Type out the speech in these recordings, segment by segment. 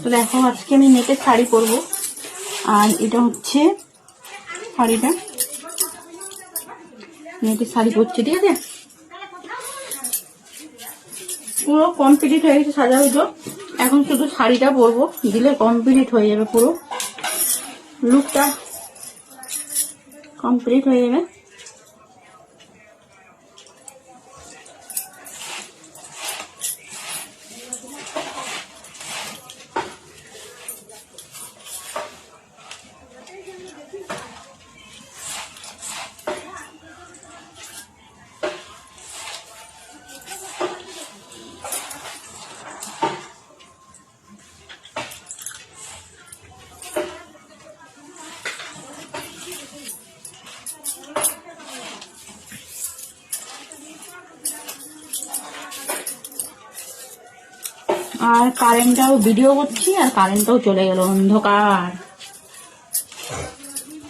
তো দেখো আজকে আমি নেটের শাড়ি পরবো। আর এটা হচ্ছে শাড়িটা, নেটের শাড়ি পরছি, ঠিক আছে। পুরো কমপ্লিট হয়ে গেছে সাজাগুজো, এখন শুধু শাড়িটা পরবো, দিলে কমপ্লিট হয়ে যাবে, পুরো লুকটা কমপ্লিট হয়ে যাবে। আর কারেন্টটাও ভিডিও করছি আর কারেন্টটাও চলে গেল, অন্ধকার,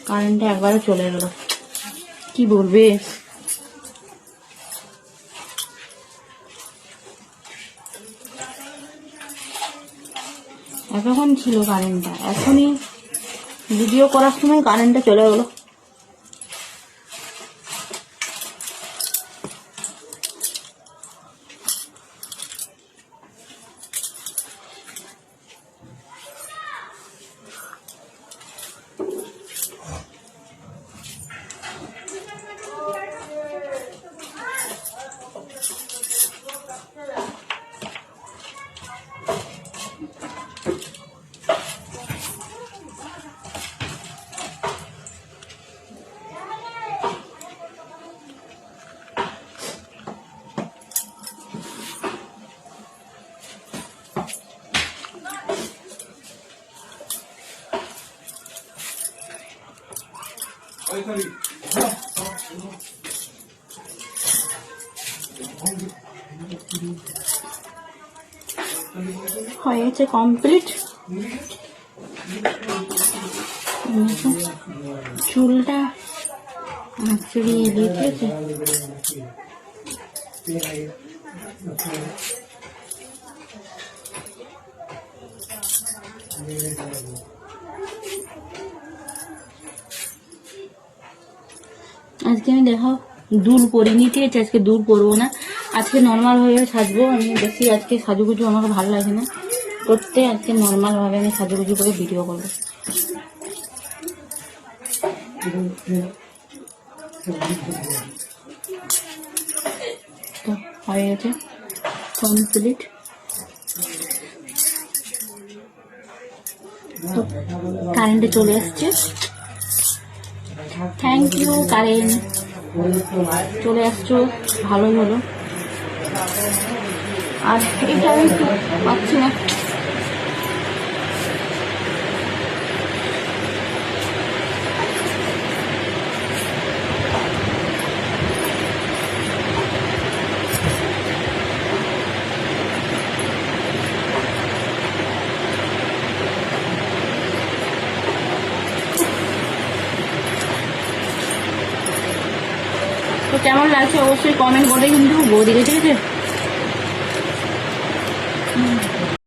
কারেন্টটা একবারে চলে গেল, কি বলবে। এতক্ষণ ছিল কারেন্টটা, এখনই ভিডিও করার সময় কারেন্টটা চলে গেল। হয়েছে কমপ্লিট। চুলটা আঁচড়িয়ে দিয়েছে। আজকে আমি দেখো দুল পরিনি, ঠিক আছে, আজকে দুল পরবো না, আজকে নর্মাল ভাবে সাজবো। আমি বেশি আজকে সাজুগুজু আমাকে ভালো লাগে না করতে, আজকে নর্মাল ভাবে আমি সাজুগুজু করে ভিডিও করবো। তো হয়ে গেছে কমপ্লিট। তো কারেন্টে চলে আসছে, থ্যাংক ইউ কারেন্ট, চলে আসছো, ভালোই হলো। আর এটা আমি একটু পাচ্ছি না, তো কেমন লাগছে অবশ্যই কমেন্ট করে কিন্তু বৌদিকে, ঠিক আছে।